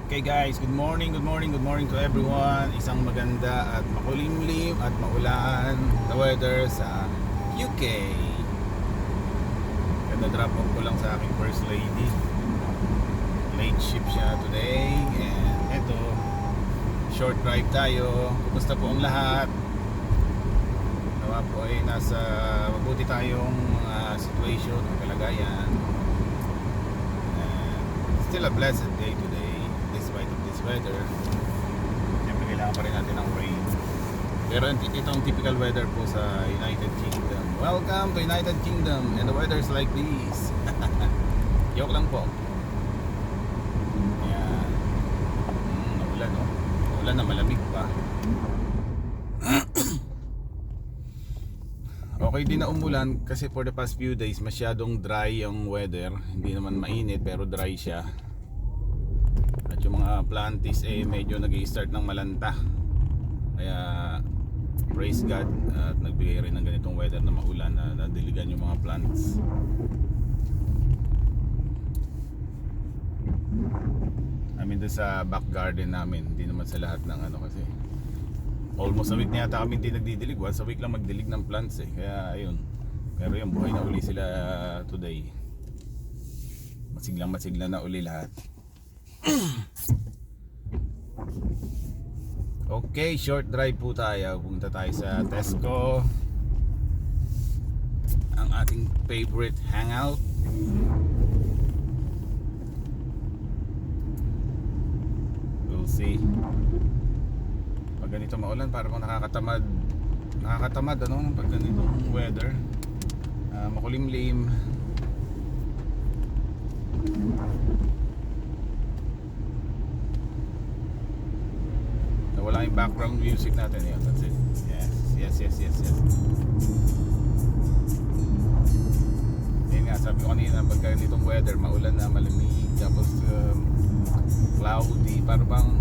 Okay guys, good morning to everyone. Isang maganda at makulimlim at maulan na weather sa UK. Ganda drop off ko lang sa aking first lady. Late shift siya today. And eto, short drive tayo. Kumusta po ang lahat? Nawa po ay nasa mabuti tayong situation o kalagayan. And still a blessed day today despite of this weather. Siyempre kailangan pa rin natin ng rain. Pero ito ang typical weather po sa United Kingdom. Welcome to United Kingdom and the weather's like this. Joke lang po. Ayan. Naulan no? Naulan na malamig pa. Okay din na umulan kasi for the past few days masyadong dry ang weather. Hindi naman mainit pero dry siya. At yung mga plantis medyo nag-i-start ng malanta. Kaya praise God at nagbigay rin ng ganitong weather na maulan na nadiligan yung mga plants. I mean doon sa back garden namin, hindi naman sa lahat ng kasi almost a week na yata kami hindi nagdidilig. Once a week lang magdilig ng plants Kaya ayun. Pero yung buhay na uli sila today. Masiglang na uli lahat. Okay, short drive po tayo. Punta tayo sa Tesco, ang ating favorite hangout. We'll see. Pag ganito maulan parang nakakatamad pag ganitong weather. Makulimlim. Wala yung background music natin. Yeah, that's it. Yes. Yun nga, sabi ko kanina, pag ganitong weather, maulan na, malamig, tapos cloudy, parang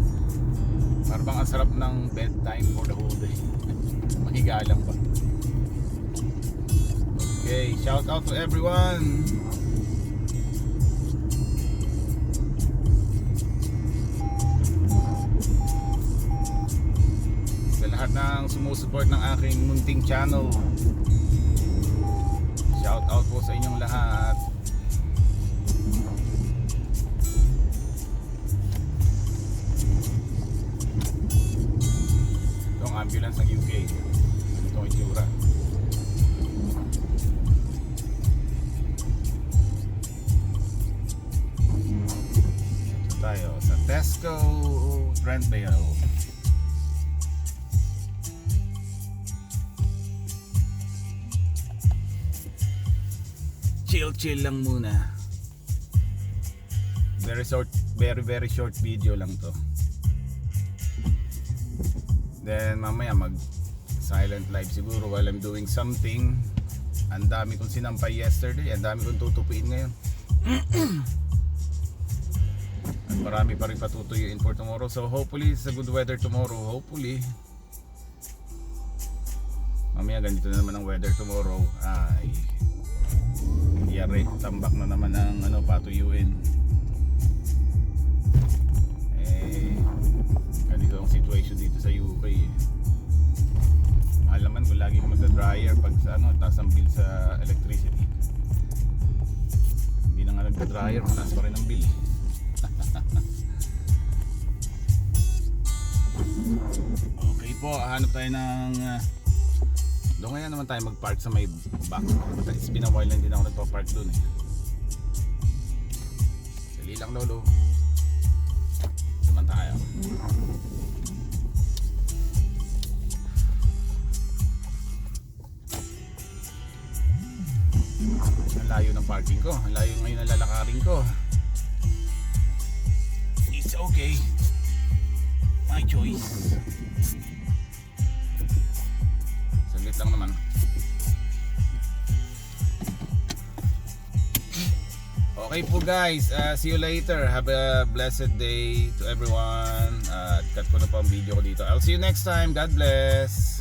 ang sarap ng bedtime for the whole day. Mahiga lang ba? Okay, shout out to everyone. Lahat ng sumusuport ng aking munting channel, shout out po sa inyong lahat. Itong ambulance ng UK, itong itsura. Ito tayo sa Tesco Trentvale. Chill lang muna. Very short video lang to. Then mamaya mag silent live siguro while I'm doing something. Ang dami kong sinampay yesterday, ang dami kong tutupiin ngayon. At marami pa rin patutuyuin for tomorrow. So hopefully it's a good weather tomorrow. Hopefully. Mamaya ganito na naman ang weather tomorrow. Ay, yari, tambak na naman ang patuyuin. Ganito ang situation dito sa UK. Mahal naman kung lagi ka magda-dryer pag sa taas ang bill sa electricity. Hindi na nga nagda-dryer, taas pa rin ang bill. Okay po, hanap tayo ng doon kaya naman tayo mag-park sa may back. It's been a while na hindi na ako nagpa-park doon Dali lang lolo. Naman tayo. Ang layo ng parking ko. Ang layo ngayon ng lalakarin ko. It's okay. My choice. Lang naman. Okay po guys, see you later. Have a blessed day to everyone. Cut ko na po ang video ko dito. I'll see you next time. God bless.